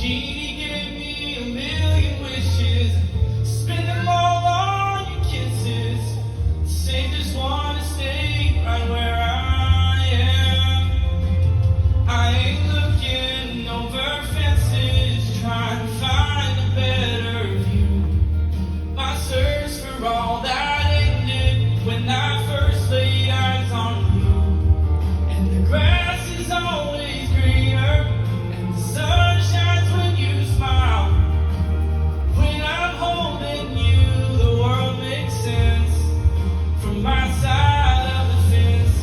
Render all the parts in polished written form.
Genie gave me a million wishes, spend them all on your kisses. Say just wanna stay right where I am. I ain't looking over fences, trying to find a better view. My search for all that ended when I first laid eyes on you. And the grass is always greener, and the sun shines when you smile. When I'm holding you, the world makes sense. From my side of the fence,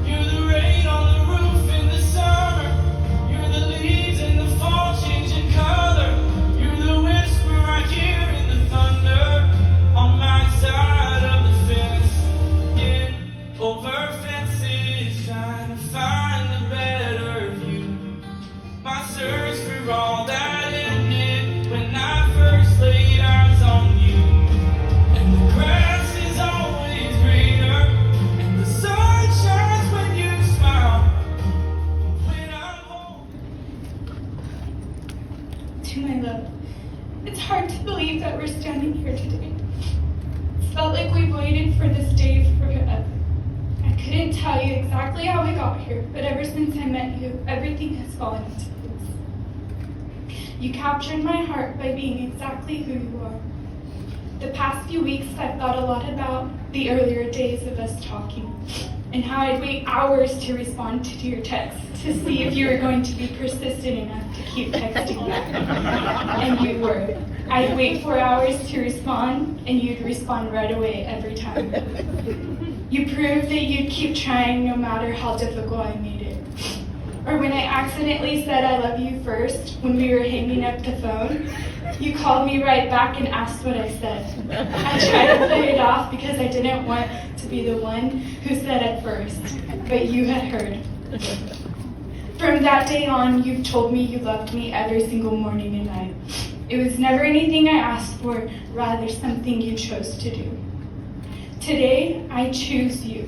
you're the rain on the roof in the summer. You're the leaves in the fall changing color. You're the whisper I hear in the thunder. On my side of the fence, yeah, over fences, trying to find a better view. My search for all that ended when I first laid eyes on you. And the grass is always greener, and the sun shines when you smile. When I'm home. To my love, it's hard to believe that we're standing here today. It's felt like we've waited for this day forever. I couldn't tell you exactly how we got here, but ever since I met you, everything has fallen into place. You captured my heart by being exactly who you are. The past few weeks, I've thought a lot about the earlier days of us talking, and how I'd wait hours to respond to your texts to see if you were going to be persistent enough to keep texting back. And you were. I'd wait 4 hours to respond, and you'd respond right away every time. You proved that you'd keep trying no matter how difficult I made it. Or when I accidentally said I love you first when we were hanging up the phone, you called me right back and asked what I said. I tried to play it off because I didn't want to be the one who said it first, but you had heard. From that day on, you've told me you loved me every single morning and night. It was never anything I asked for, rather something you chose to do. Today, I choose you.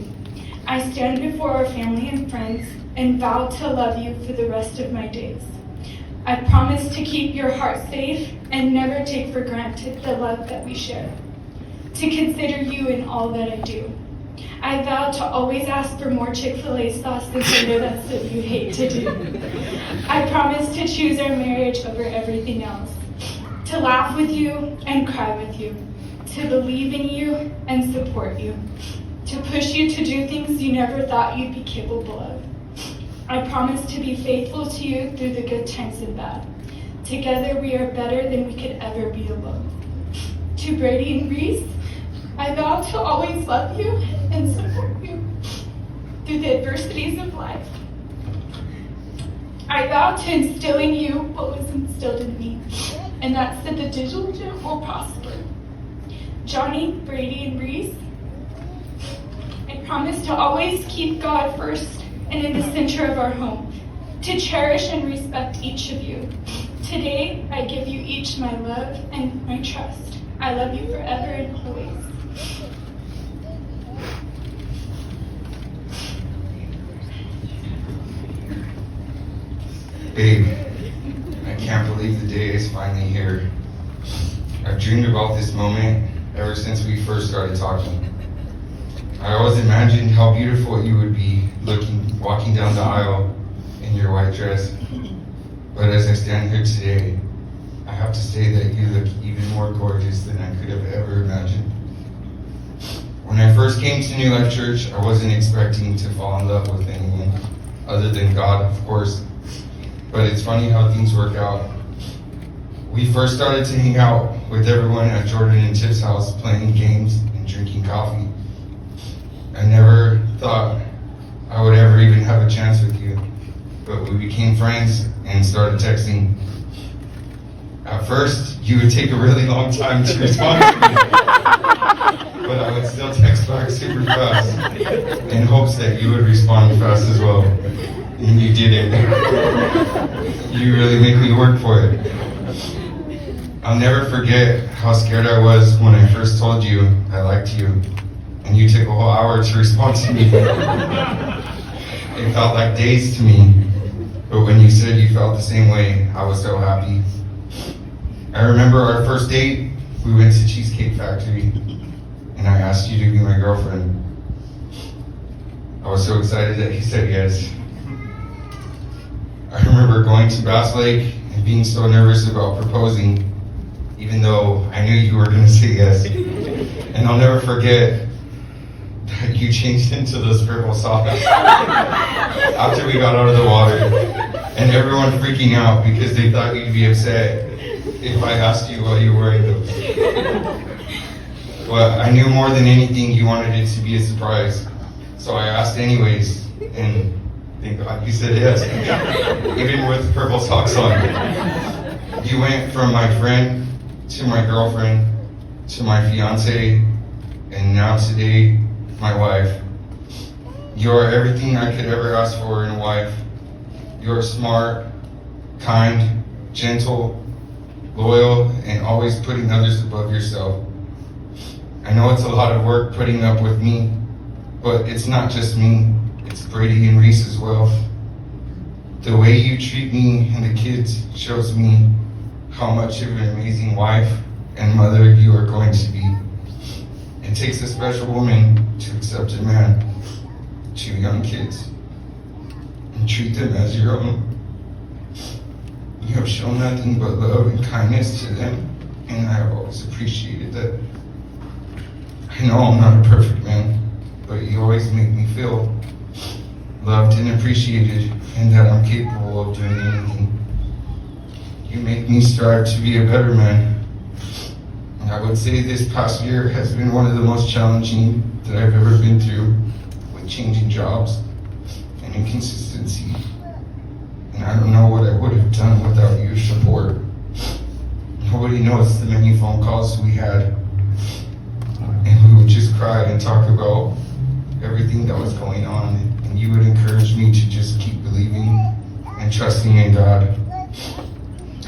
I stand before our family and friends and vow to love you for the rest of my days. I promise to keep your heart safe and never take for granted the love that we share. To consider you in all that I do. I vow to always ask for more Chick-fil-A sauce than the that's that you hate to do. I promise to choose our marriage over everything else. To laugh with you and cry with you. To believe in you and support you. To push you to do things you never thought you'd be capable of. I promise to be faithful to you through the good times and bad. Together we are better than we could ever be alone. To Brady and Reese, I vow to always love you and support you through the adversities of life. I vow to instill in you what was instilled in me, and that's that the diligent will prosper. Johnny, Brady, and Reese, I promise to always keep God first and in the center of our home, to cherish and respect each of you. Today, I give you each my love and my trust. I love you forever and always. Babe, I can't believe the day is finally here. I've dreamed about this moment ever since we first started talking. I always imagined how beautiful you would be walking down the aisle in your white dress. But as I stand here today, I have to say that you look even more gorgeous than I could have ever imagined. When I first came to New Life Church, I wasn't expecting to fall in love with anyone other than God, of course. But it's funny how things work out. We first started to hang out with everyone at Jordan and Tip's house, playing games and drinking coffee. I never thought I would ever even have a chance with you, but we became friends and started texting. At first, you would take a really long time to respond to me, but I would still text back super fast in hopes that you would respond fast as well. And you didn't. You really make me work for it. I'll never forget how scared I was when I first told you I liked you, and you took a whole hour to respond to me. It felt like days to me, but when you said you felt the same way, I was so happy. I remember our first date, we went to Cheesecake Factory, and I asked you to be my girlfriend. I was so excited that you said yes. I remember going to Bass Lake and being so nervous about proposing, even though I knew you were going to say yes. And I'll never forget that you changed into those purple socks after we got out of the water, and everyone freaking out because they thought you'd be upset if I asked you why you were wearing those. But I knew more than anything you wanted it to be a surprise, so I asked anyways, and thank God you said yes, even with purple socks on. You went from my friend to my girlfriend to my fiance, and now today, my wife. You are everything I could ever ask for in a wife. You are smart, kind, gentle, loyal, and always putting others above yourself. I know it's a lot of work putting up with me, but it's not just me, it's Brady and Reese as well. The way you treat me and the kids shows me how much of an amazing wife and mother you are going to be. It takes a special woman to accept a man, 2 young kids, and treat them as your own. You have shown nothing but love and kindness to them, and I have always appreciated that. I know I'm not a perfect man, but you always make me feel loved and appreciated, and that I'm capable of doing anything. You make me strive to be a better man. And I would say this past year has been one of the most challenging that I've ever been through, with changing jobs and inconsistency. And I don't know what I would have done without your support. Nobody knows the many phone calls we had, and we would just cry and talk about everything that was going on, and you would encourage me to just keep believing and trusting in God.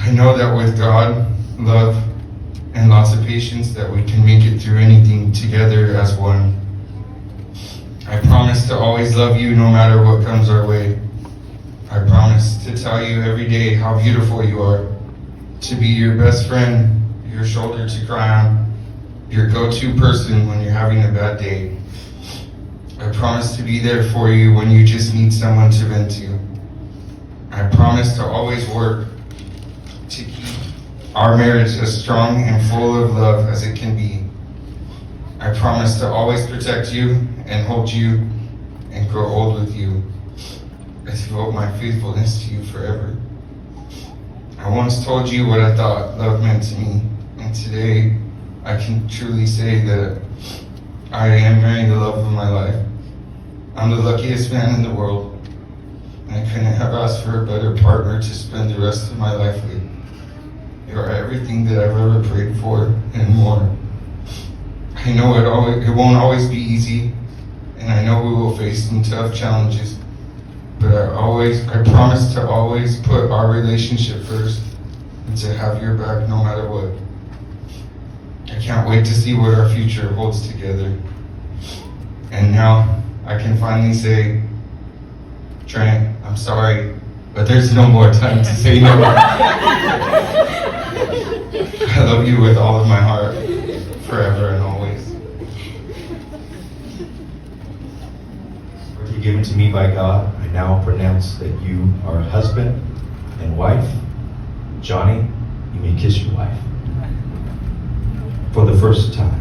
I know that with God, love, and lots of patience that we can make it through anything together as one. I promise to always love you no matter what comes our way. I promise to tell you every day how beautiful you are, to be your best friend, your shoulder to cry on, your go-to person when you're having a bad day. I promise to be there for you when you just need someone to vent to. I promise to always work to keep our marriage as strong and full of love as it can be. I promise to always protect you and hold you and grow old with you. I devote my faithfulness to you forever. I once told you what I thought love meant to me, and today I can truly say that I am marrying the love of my life. I'm the luckiest man in the world, and I couldn't have asked for a better partner to spend the rest of my life with. You are everything that I've ever prayed for and more. I know it won't always be easy, and I know we will face some tough challenges, but I promise to always put our relationship first and to have your back no matter what. I can't wait to see what our future holds together. And now I can finally say, Trent, I'm sorry, but there's no more time to say no. I love you with all of my heart, forever and always. Were you given to me by God, I now pronounce that you are husband and wife. Johnny, you may kiss your wife. For the first time.